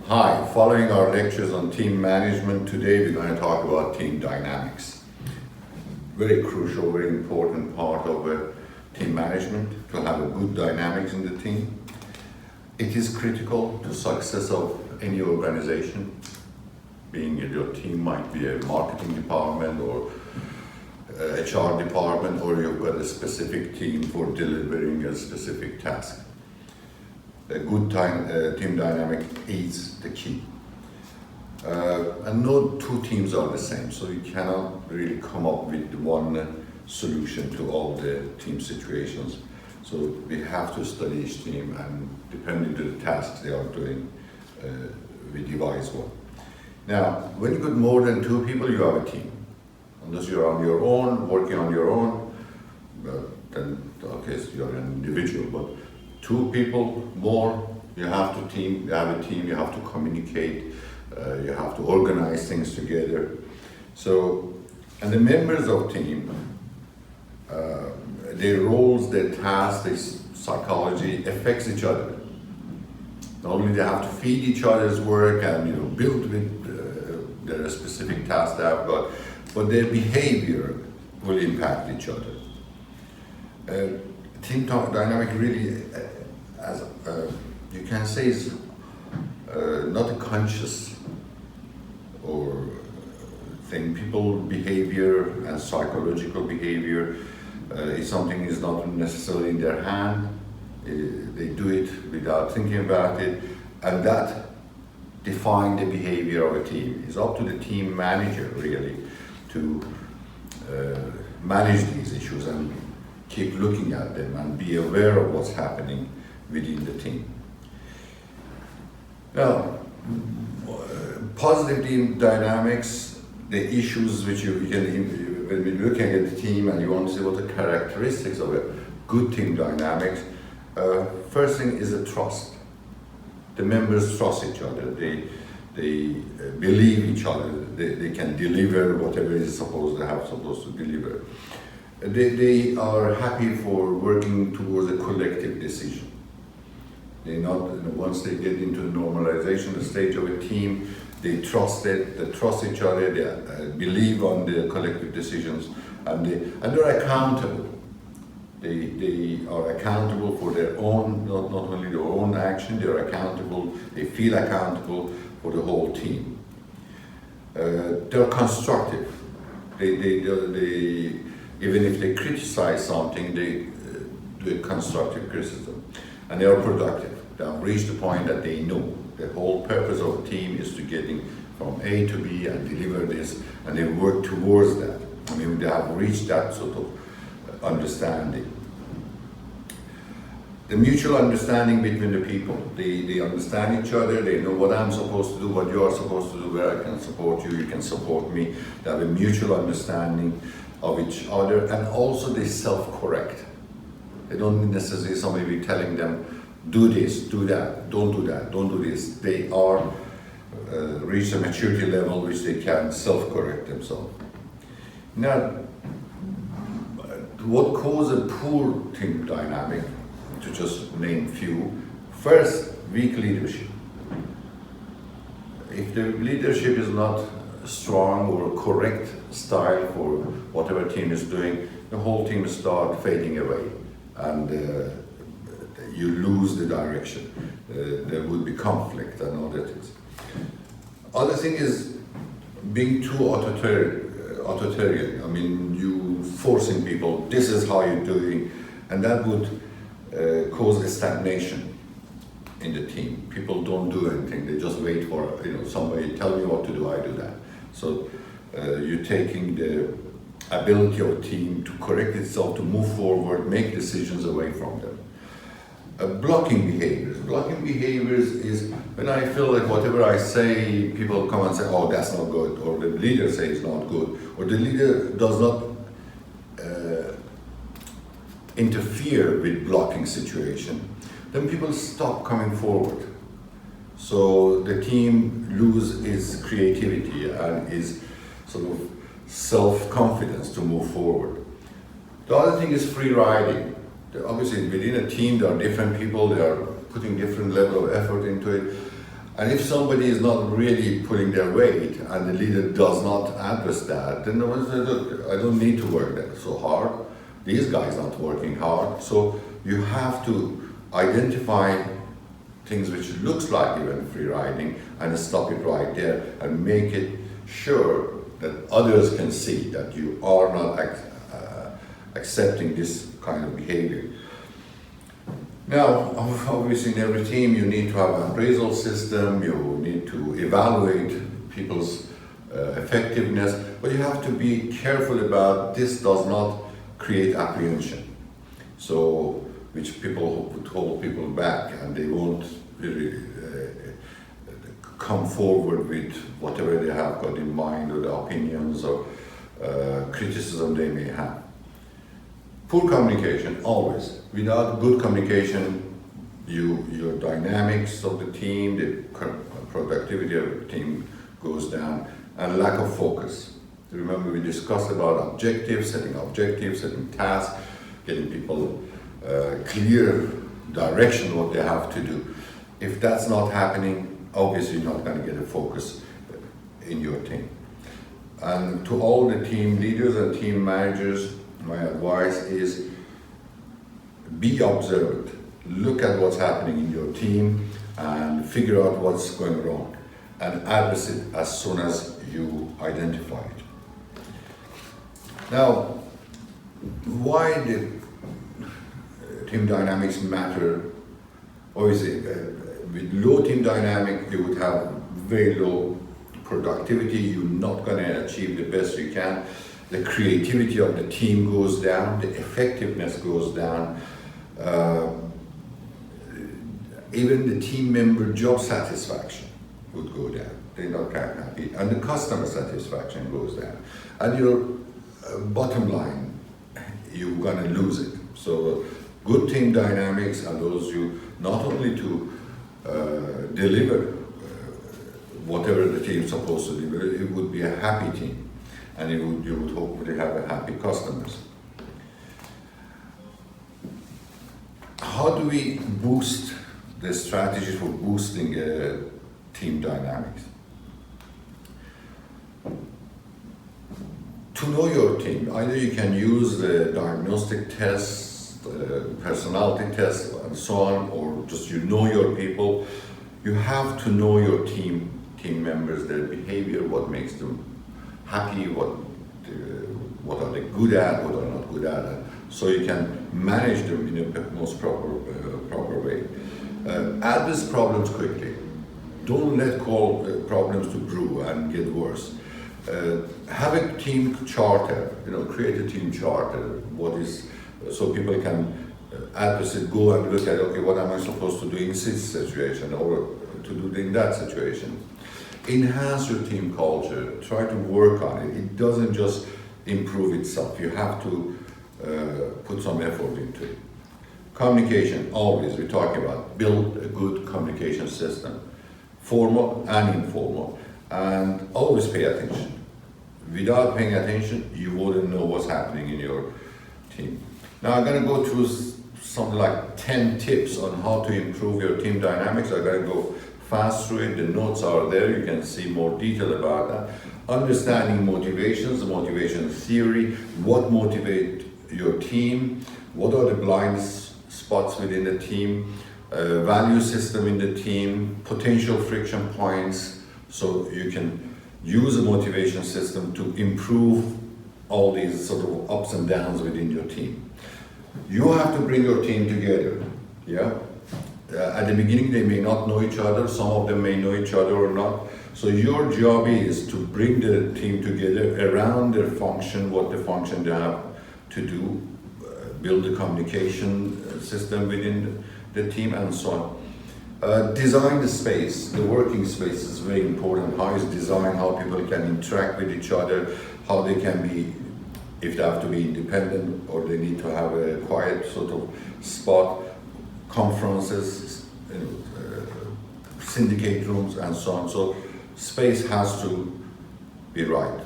Hi, following our lectures on team management, today we're going to talk about team dynamics. Very crucial, very important part of team management, to have a good dynamics in the team. It is critical to success of any organization, being your team might be a marketing department or HR department, or you've got a specific team for delivering a specific task. A good team dynamic is the key. And no two teams are the same, so you cannot really come up with one solution to all the team situations. So we have to study each team, and depending on the tasks they are doing, we devise one. Now, when you got more than two people, you have a team. Unless you're on your own, working on your own, then okay, so you're an individual. But two people more, you have a team, you have to communicate, you have to organize things together. So, and the members of team, their roles, their tasks, their psychology affects each other. Not only they have to feed each other's work and build with their specific tasks they have got, but their behavior will impact each other. Team dynamic really, as you can say, is not a conscious or thing. People behavior and psychological behavior is something is not necessarily in their hand. They do it without thinking about it, and that defines the behavior of a team. It's up to the team manager really to manage these issues and keep looking at them and be aware of what's happening within the team. Now, positive team dynamics, the issues which you can, when we're looking at the team and you want to see what the characteristics of a good team dynamics, first thing is the trust. The members trust each other. They believe each other. They can deliver whatever is supposed to deliver. They are happy for working towards a collective decision. They not once they get into the normalization, the stage of a team, they trust it. They trust each other. They believe on the collective decisions, and they're accountable. They are accountable for their own, not only their own action. They're accountable. They feel accountable for the whole team. They're constructive. They even if they criticize something, they do a constructive criticism, and they are productive. They have reached the point that they know the whole purpose of a team is to getting from A to B and deliver this, and they work towards that. I mean, they have reached that sort of understanding. The mutual understanding between the people. They understand each other, they know what I'm supposed to do, what you are supposed to do, where I can support you, you can support me. They have a mutual understanding of each other, and also they self-correct. They don't necessarily somebody be telling them, do this, do that, don't do that, don't do this. They are reach a maturity level which they can self-correct themselves. Now, what causes a poor team dynamic, to just name few. First, weak leadership. If the leadership is not strong or correct style for whatever team is doing, the whole team start fading away, and you lose the direction. There would be conflict and all that things. Other thing is being too authoritarian. I mean, you forcing people, this is how you're doing, and that would cause a stagnation in the team. People don't do anything, they just wait for somebody tell me what to do, I do that. So you're taking the ability of a team to correct itself, to move forward, make decisions away from them. Blocking behaviors. Blocking behaviors is when I feel like whatever I say, people come and say, oh, that's not good, or the leader says it's not good, or the leader does not interfere with blocking situation, then people stop coming forward. So the team loses its creativity and its sort of self-confidence to move forward. The other thing is free riding. Obviously within a team there are different people, they are putting different level of effort into it, And if somebody is not really pulling their weight and the leader does not address that, then no one says, look, I don't need to work that so hard. These guys aren't working hard. So you have to identify things which looks like even free riding and stop it right there and make it sure that others can see that you are not accepting this kind of behavior. Now, obviously in every team you need to have an appraisal system, you need to evaluate people's effectiveness, but you have to be careful about this does not create apprehension. So, which people would hold people back and they won't really come forward with whatever they have got in mind or the opinions or criticism they may have. Poor communication, always. Without good communication, your dynamics of the team, the productivity of the team goes down, and lack of focus. Remember, we discussed about objectives, setting tasks, getting people clear direction what they have to do. If that's not happening, obviously you're not going to get a focus in your team. And to all the team leaders and team managers, my advice is be observant. Look at what's happening in your team and figure out what's going wrong and address it as soon as you identify it. Now, why the team dynamics matter? Obviously, with low team dynamic, you would have very low productivity. You're not going to achieve the best you can. The creativity of the team goes down, the effectiveness goes down, even the team member job satisfaction would go down. They're not kind of happy, and the customer satisfaction goes down. And your bottom line, you're going to lose it. So good team dynamics allows you not only to deliver whatever the team's supposed to deliver, it would be a happy team. And you would hopefully have a happy customers. How do we boost the strategy for boosting team dynamics? To know your team, either you can use the diagnostic tests, personality tests, and so on, or just you know your people. You have to know your team members, their behavior, what makes them happy, what are they good at, what are not good at, so you can manage them in a most proper way. Address problems quickly. Don't let problems to brew and get worse. Have a team charter. Create a team charter. So people can address it. Go and look at, okay, what am I supposed to do in this situation or to do in that situation. Enhance your team culture, try to work on it. It doesn't just improve itself. You have to put some effort into it. Communication, always, we're talking about build a good communication system, formal and informal, and always pay attention. Without paying attention, you wouldn't know what's happening in your team. Now I'm going to go through something like 10 tips on how to improve your team dynamics. I'm going to go fast through it. The notes are there. You can see more detail about that. Understanding motivations, the motivation theory, what motivates your team, what are the blind spots within the team, value system in the team, potential friction points, so you can use a motivation system to improve all these sort of ups and downs within your team. You have to bring your team together, yeah? At the beginning, they may not know each other. Some of them may know each other or not. So your job is to bring the team together around their function, what the function they have to do, build a communication system within the team, and so on. Design the space. The working space is very important. How is designed, how people can interact with each other, how they can be, if they have to be independent or they need to have a quiet sort of spot, conferences, syndicate rooms, and so on. So space has to be right.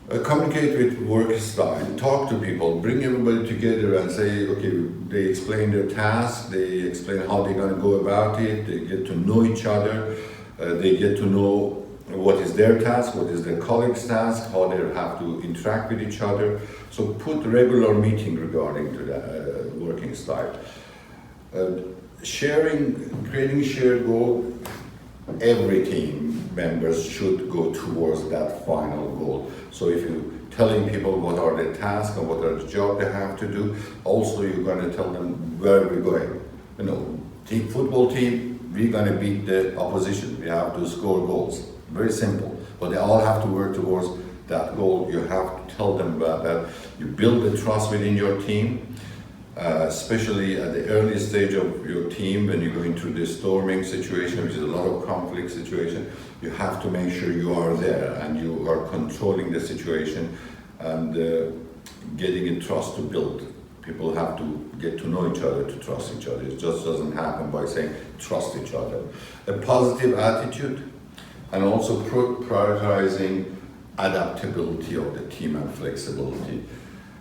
Communicate with work style, talk to people, bring everybody together and say, okay, they explain their task, they explain how they're going to go about it, they get to know each other, they get to know what is their task, what is their colleague's task, how they have to interact with each other. So put regular meeting regarding to the working style. Creating shared goal, every team members should go towards that final goal. So if you're telling people what are their tasks and what are the job they have to do, also you're going to tell them where we're going. You know, football team, we're going to beat the opposition. We have to score goals. Very simple. But they all have to work towards that goal. You have to tell them about that. You build the trust within your team. Especially at the early stage of your team, when you're going through this storming situation, which is a lot of conflict situation, you have to make sure you are there and you are controlling the situation and getting a trust to build. People have to get to know each other to trust each other. It just doesn't happen by saying trust each other. A positive attitude and also prioritizing adaptability of the team and flexibility.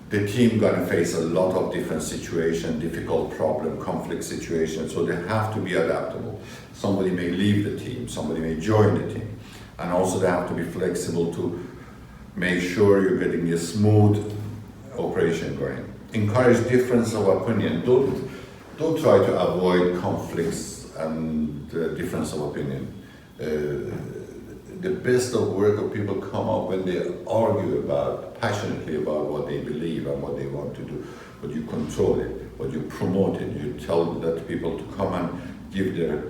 The team gonna face a lot of different situations, difficult problem, conflict situations, so they have to be adaptable. Somebody may leave the team, somebody may join the team, and also they have to be flexible to make sure you're getting a smooth operation going. Encourage difference of opinion. Don't try to avoid conflicts and difference of opinion. The best of work of people come up when they argue passionately about what they believe and what they want to do. But you control it, but you promote it, you tell that people to come and give their